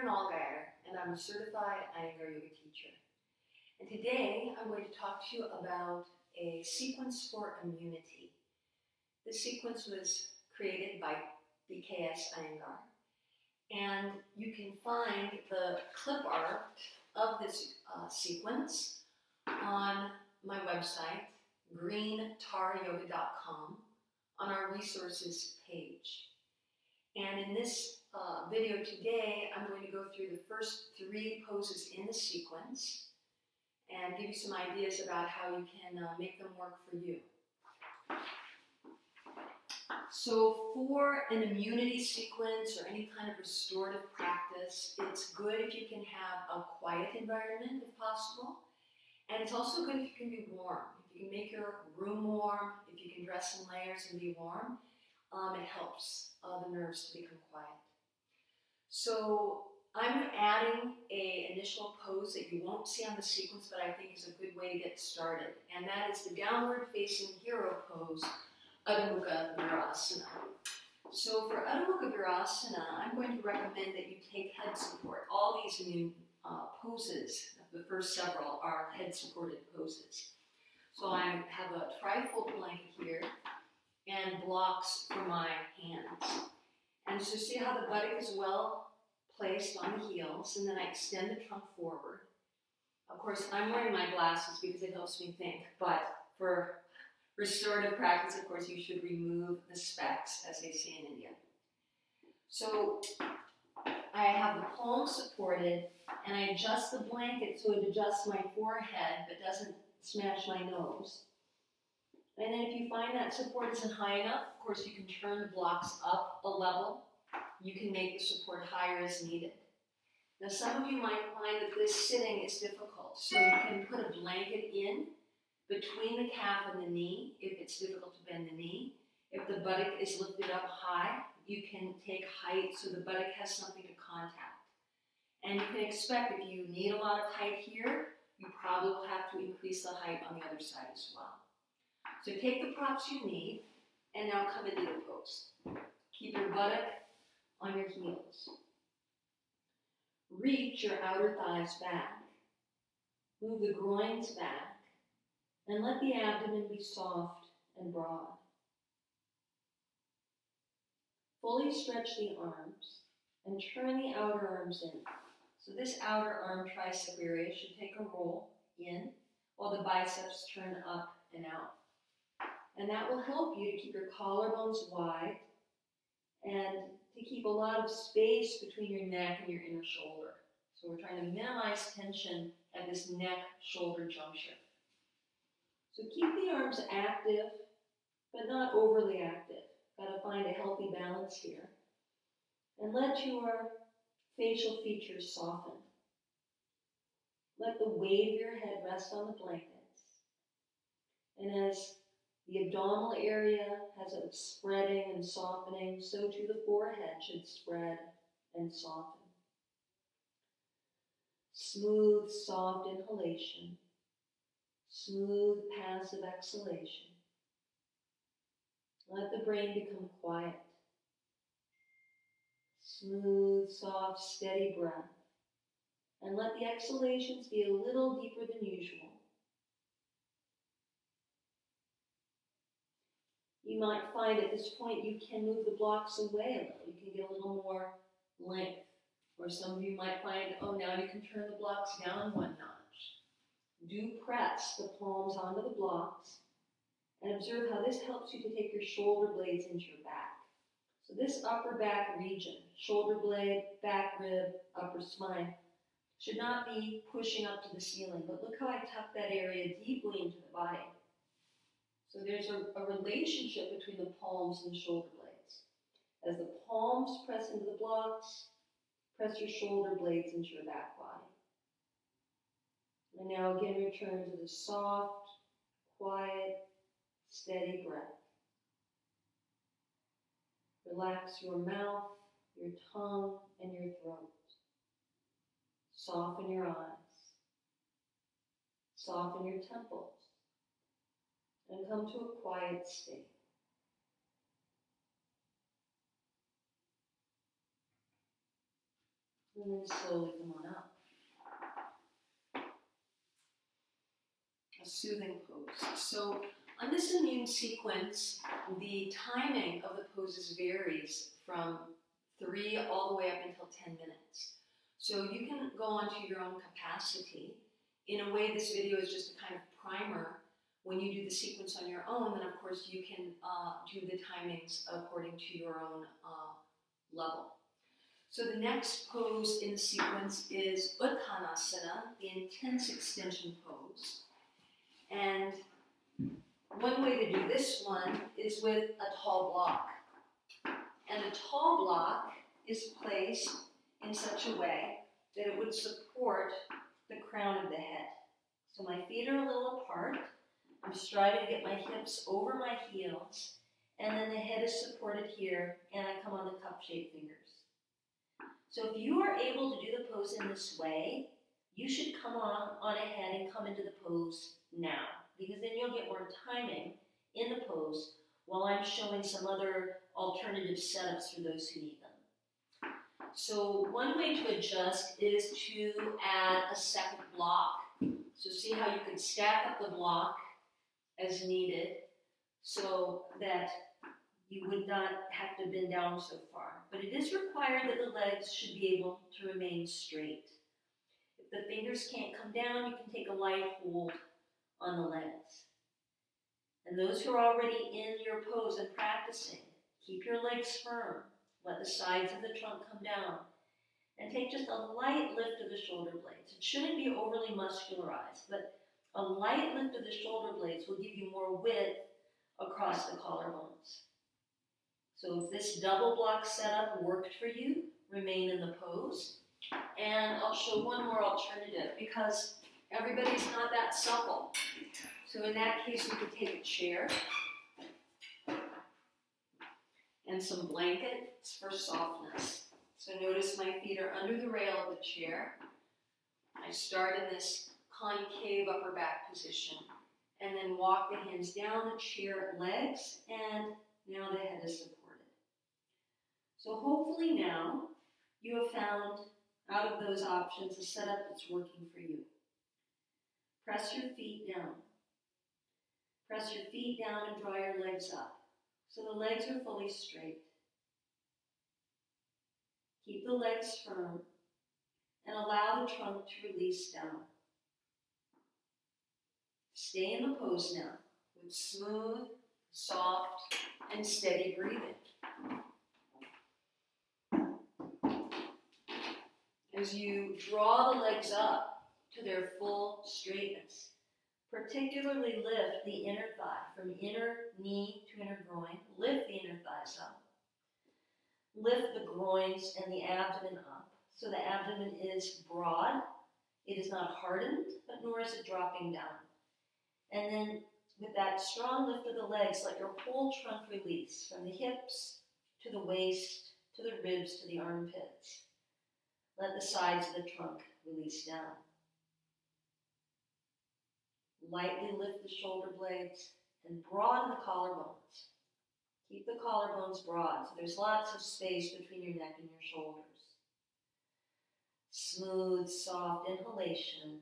Karen Allgaier, and I'm a certified Iyengar yoga teacher. And today I'm going to talk to you about a sequence for immunity. This sequence was created by BKS Iyengar, and you can find the clip art of this sequence on my website, greentaryoga.com, on our resources page. And in this video today, I'm going to go through the first 3 poses in the sequence and give you some ideas about how you can make them work for you. So for an immunity sequence or any kind of restorative practice, it's good if you can have a quiet environment if possible. And it's also good if you can be warm. If you can make your room warm, if you can dress in layers and be warm, it helps the nerves to become quiet. So I'm adding an initial pose that you won't see on the sequence, but I think is a good way to get started. And that is the downward facing hero pose, Adho Mukha Virasana. So for Adho Mukha Virasana, I'm going to recommend that you take head support. All these new poses, the first several, are head supported poses. So I have a tri-fold blanket here and blocks for my hands. And so see how the buttock is well placed on the heels, and then I extend the trunk forward. Of course, I'm wearing my glasses because it helps me think, but for restorative practice, of course, you should remove the specs, as they say in India. So I have the palms supported, and I adjust the blanket so it adjusts my forehead but doesn't smash my nose. And then if you find that support isn't high enough, of course, you can turn the blocks up a level. You can make the support higher as needed. Now, some of you might find that this sitting is difficult, so you can put a blanket in between the calf and the knee if it's difficult to bend the knee. If the buttock is lifted up high, you can take height so the buttock has something to contact. And you can expect if you need a lot of height here, you probably will have to increase the height on the other side as well. So take the props you need, and now come into the pose. Keep your buttock on your heels. Reach your outer thighs back. Move the groins back, and let the abdomen be soft and broad. Fully stretch the arms, and turn the outer arms in. So this outer arm tricep area should take a roll in, while the biceps turn up and out. And that will help you to keep your collarbones wide and to keep a lot of space between your neck and your inner shoulder. So we're trying to minimize tension at this neck-shoulder juncture. So keep the arms active, but not overly active. Got to find a healthy balance here. And let your facial features soften. Let the weight of your head rest on the blankets. And as the abdominal area has a spreading and softening, so too the forehead should spread and soften. Smooth, soft inhalation. Smooth, passive exhalation. Let the brain become quiet. Smooth, soft, steady breath. And let the exhalations be a little deeper than usual. You might find at this point you can move the blocks away a little. You can get a little more length. Or some of you might find, oh, now you can turn the blocks down 1 notch. Do press the palms onto the blocks and observe how this helps you to take your shoulder blades into your back. So this upper back region, shoulder blade, back rib, upper spine, should not be pushing up to the ceiling, but look how I tuck that area deeply into the body. So there's a relationship between the palms and the shoulder blades. As the palms press into the blocks, press your shoulder blades into your back body. And now again return to the soft, quiet, steady breath. Relax your mouth, your tongue, and your throat. Soften your eyes. Soften your temples. And come to a quiet state. And then slowly come on up. A soothing pose. So on this immune sequence, the timing of the poses varies from 3 all the way up until 10 minutes. So you can go onto your own capacity. In a way, this video is just a kind of primer. When you do the sequence on your own, then of course you can do the timings according to your own level. So the next pose in the sequence is Uttanasana, the intense extension pose. And one way to do this one is with a tall block. And a tall block is placed in such a way that it would support the crown of the head. So my feet are a little apart. I'm striving to get my hips over my heels, and then the head is supported here, and I come on the cup-shaped fingers. So if you are able to do the pose in this way, you should come on ahead and come into the pose now, because then you'll get more timing in the pose while I'm showing some other alternative setups for those who need them. So one way to adjust is to add a second block. So see how you can stack up the block as needed so that you would not have to bend down so far. But it is required that the legs should be able to remain straight. If the fingers can't come down, you can take a light hold on the legs. And those who are already in your pose and practicing, keep your legs firm. Let the sides of the trunk come down. And take just a light lift of the shoulder blades. It shouldn't be overly muscularized, but a light lift of the shoulder blades will give you more width across the collarbones. So if this double block setup worked for you, remain in the pose. And I'll show one more alternative because everybody's not that supple. So in that case, you could take a chair and some blankets for softness. So notice my feet are under the rail of the chair. I start in this concave upper back position and then walk the hands down the chair legs, and now the head is supported. So hopefully now you have found out of those options a setup that's working for you. Press your feet down. Press your feet down and draw your legs up so the legs are fully straight. Keep the legs firm and allow the trunk to release down. Stay in the pose now with smooth, soft, and steady breathing. As you draw the legs up to their full straightness, particularly lift the inner thigh from inner knee to inner groin. Lift the inner thighs up. Lift the groins and the abdomen up so the abdomen is broad. It is not hardened, but nor is it dropping down. And then with that strong lift of the legs, let your whole trunk release from the hips to the waist, to the ribs, to the armpits. Let the sides of the trunk release down. Lightly lift the shoulder blades and broaden the collarbones. Keep the collarbones broad so there's lots of space between your neck and your shoulders. Smooth, soft inhalation.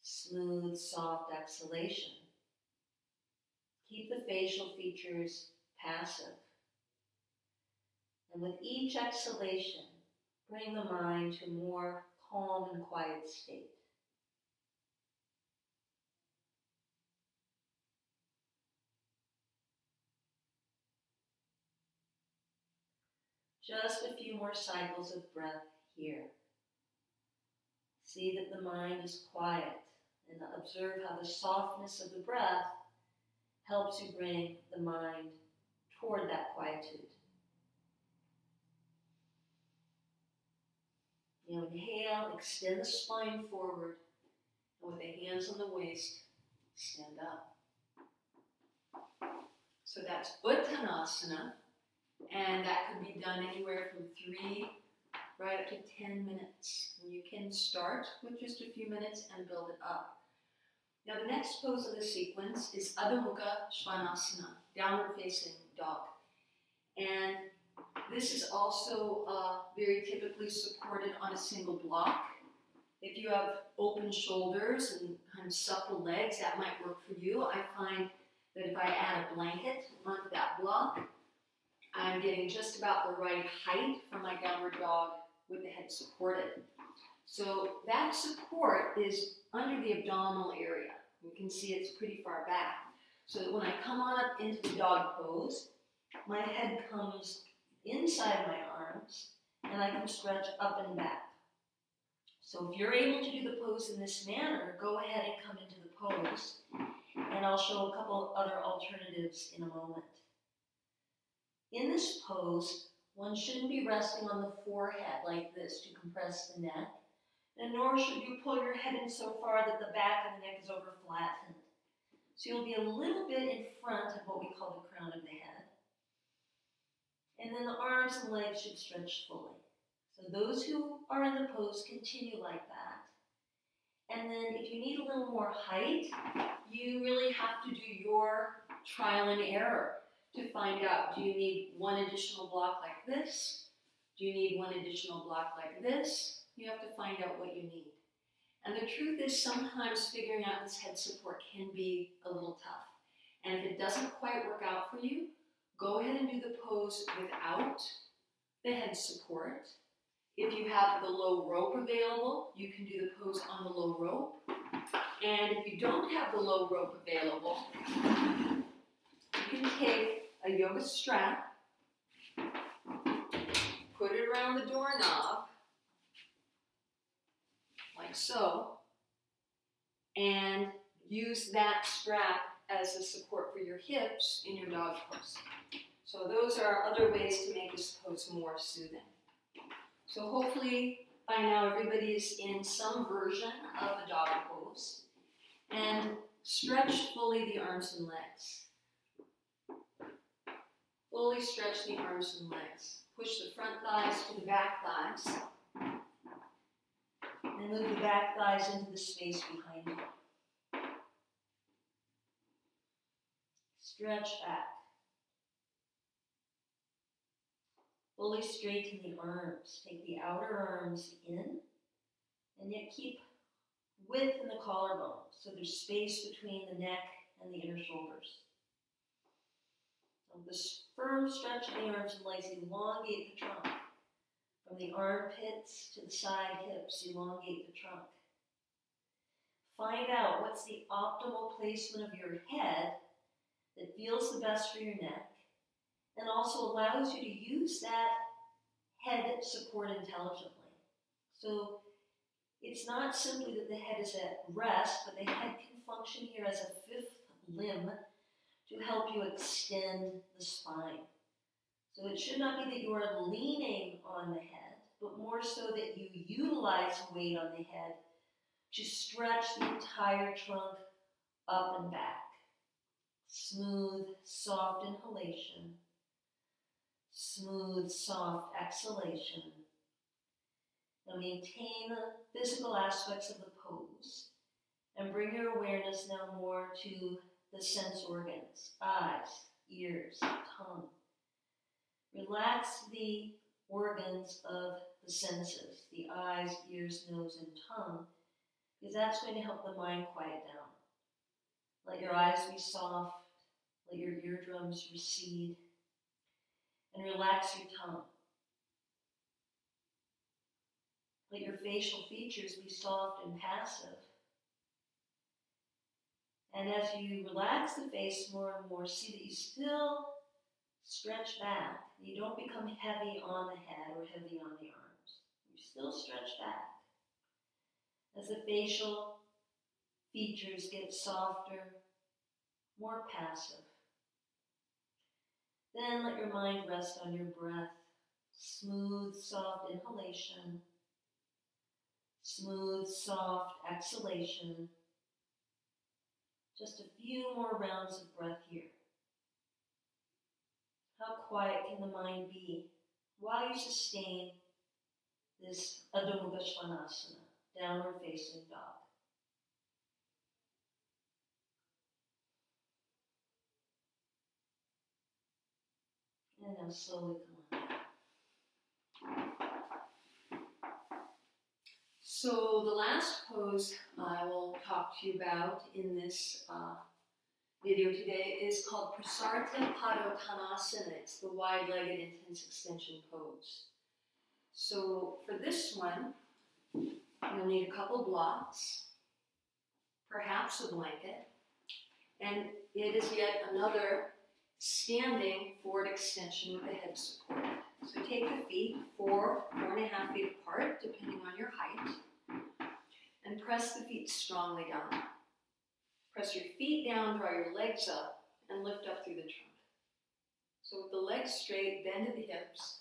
Smooth, soft exhalation. Keep the facial features passive. And with each exhalation, bring the mind to a more calm and quiet state. Just a few more cycles of breath here. See that the mind is quiet and observe how the softness of the breath helps you bring the mind toward that quietude. Now inhale, extend the spine forward, and with the hands on the waist, stand up. So that's Uttanasana, and that could be done anywhere from 3 right up to 10 minutes. And you can start with just a few minutes and build it up. Now the next pose of the sequence is Adho Mukha Svanasana, downward facing dog. And This is also very typically supported on a single block. If you have open shoulders and kind of supple legs, that might work for you. I find that if I add a blanket onto that block, I'm getting just about the right height for my downward dog with the head supported. So that support is under the abdominal area. You can see it's pretty far back. So that when I come on up into the dog pose, my head comes inside my arms and I can stretch up and back. So if you're able to do the pose in this manner, go ahead and come into the pose, and I'll show a couple other alternatives in a moment. In this pose, one shouldn't be resting on the forehead like this to compress the neck, and nor should you pull your head in so far that the back of the neck is over flattened. So you'll be a little bit in front of what we call the crown of the head. And then the arms and legs should stretch fully. So those who are in the pose continue like that. And then if you need a little more height, you really have to do your trial and error to find out, do you need one additional block like this? Do you need one additional block like this? You have to find out what you need. And the truth is, sometimes figuring out this head support can be a little tough. And if it doesn't quite work out for you, go ahead and do the pose without the head support. If you have the low rope available, you can do the pose on the low rope. And if you don't have the low rope available, you can take a yoga strap, put it around the doorknob, like so, and use that strap as a support for your hips in your dog pose. So those are other ways to make this pose more soothing. So hopefully by now everybody is in some version of a dog pose, and stretch fully the arms and legs. Fully stretch the arms and legs. Push the front thighs to the back thighs. And move the back thighs into the space behind you. Stretch back. Fully straighten the arms. Take the outer arms in, and yet keep width in the collarbone, so there's space between the neck and the inner shoulders. So this firm stretch of the arms and legs, elongate the trunk. From the armpits to the side hips, elongate the trunk. Find out what's the optimal placement of your head that feels the best for your neck, and also allows you to use that head support intelligently. So it's not simply that the head is at rest, but the head can function here as a fifth limb to help you extend the spine. So it should not be that you are leaning on the head, but more so that you utilize weight on the head to stretch the entire trunk up and back. Smooth, soft inhalation. Smooth, soft exhalation. Now maintain the physical aspects of the pose and bring your awareness now more to the sense organs, eyes, ears, tongue. Relax the organs of the senses, the eyes, ears, nose, and tongue, because that's going to help the mind quiet down. Let your eyes be soft, let your eardrums recede, and relax your tongue. Let your facial features be soft and passive. And as you relax the face more and more, see that you still stretch back. You don't become heavy on the head or heavy on the arms. You still stretch back. As the facial features get softer, more passive. Then let your mind rest on your breath. Smooth, soft inhalation. Smooth, soft exhalation. Just a few more rounds of breath here. How quiet can the mind be while you sustain this Adho Mukha Svanasana, downward facing dog? And now slowly come on down. So the last pose I will talk to you about in this video today is called Prasarita Padottanasana. It's the wide-legged intense extension pose. So for this one, you'll need a couple blocks, perhaps a blanket, and it is yet another standing forward extension with the head support. So take the feet 4.5 feet apart, depending on your height, and press the feet strongly down. Press your feet down, draw your legs up, and lift up through the trunk. So with the legs straight, bend at the hips,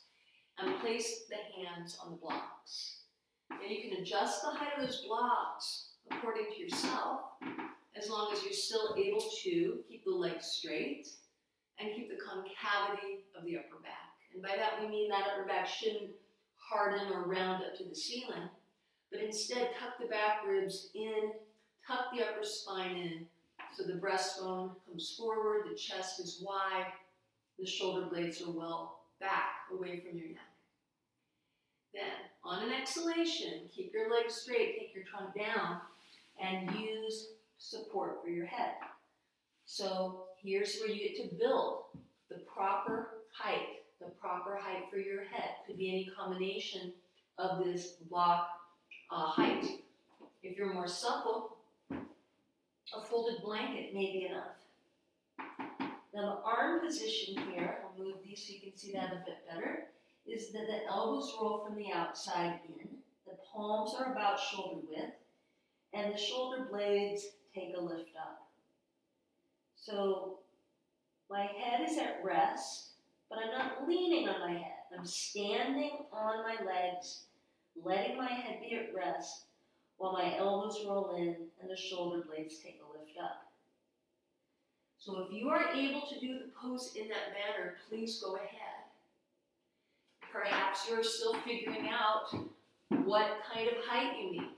and place the hands on the blocks. And you can adjust the height of those blocks according to yourself, as long as you're still able to keep the legs straight and keep the concavity of the upper back. And by that we mean that upper back shouldn't harden or round up to the ceiling, but instead tuck the back ribs in, tuck the upper spine in, so the breastbone comes forward, the chest is wide, the shoulder blades are well back, away from your neck. Then, on an exhalation, keep your legs straight, take your trunk down, and use support for your head. So here's where you get to build the proper height for your head. Could be any combination of this block height. If you're more supple, a folded blanket may be enough. Now the arm position here, I'll move these so you can see that a bit better, is that the elbows roll from the outside in, the palms are about shoulder width, and the shoulder blades take a lift up. So my head is at rest, but I'm not leaning on my head. I'm standing on my legs, letting my head be at rest while my elbows roll in and the shoulder blades take a lift up. So if you are able to do the pose in that manner, please go ahead. Perhaps you're still figuring out what kind of height you need.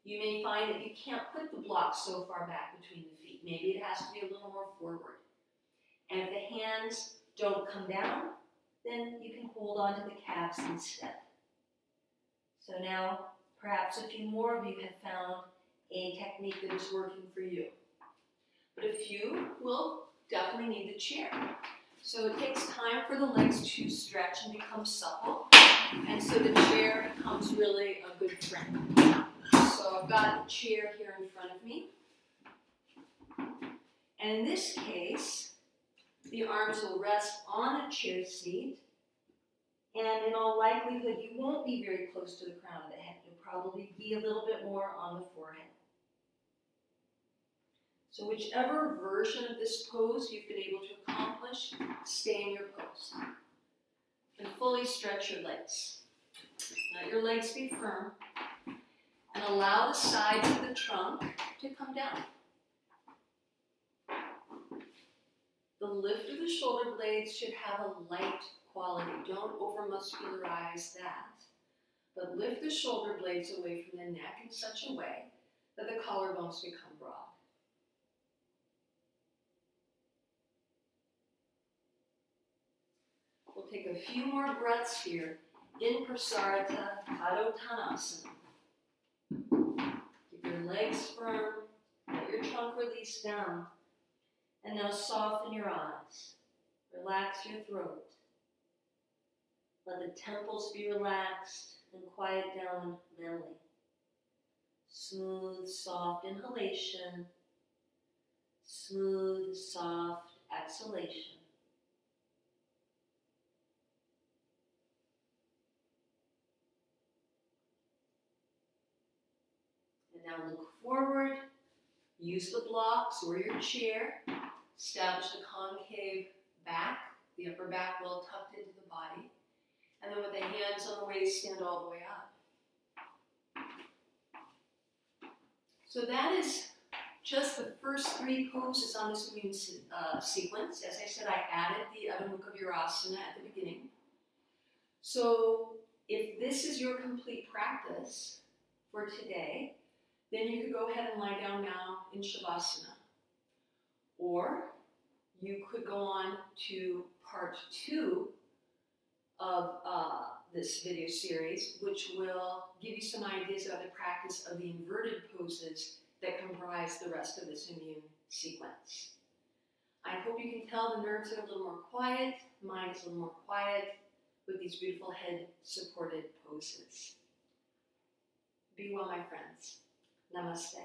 You may find that you can't put the blocks so far back between the feet. Maybe it has to be a little more forward. And if the hands don't come down, then you can hold on to the calves instead. So now, perhaps a few more of you have found a technique that is working for you. But a few will definitely need the chair. So it takes time for the legs to stretch and become supple, and so the chair becomes really a good friend. So I've got the chair here in front of me. And in this case, the arms will rest on a chair seat, and in all likelihood, you won't be very close to the crown of the head. You'll probably be a little bit more on the forehead. So whichever version of this pose you've been able to accomplish, stay in your pose. And fully stretch your legs. Let your legs be firm, and allow the sides of the trunk to come down. The lift of the shoulder blades should have a light quality. Don't over-muscularize that. But lift the shoulder blades away from the neck in such a way that the collarbones become broad. We'll take a few more breaths here in Prasarita Padottanasana. Keep your legs firm, let your trunk release down, and now soften your eyes. Relax your throat. Let the temples be relaxed and quiet down mentally. Smooth, soft inhalation. Smooth, soft exhalation. And now look forward. Use the blocks or your chair. Establish a concave back, the upper back well tucked into the body. And then with the hands on the waist, stand all the way up. So that is just the first three poses on this immune sequence. As I said, I added the Adho Mukha Virasana at the beginning. So if this is your complete practice for today, then you could go ahead and lie down now in Shavasana. Or you could go on to part 2 of this video series, which will give you some ideas about the practice of the inverted poses that comprise the rest of this immune sequence. I hope you can tell the nerves are a little more quiet, mind is a little more quiet with these beautiful head-supported poses. Be well, my friends. Namaste.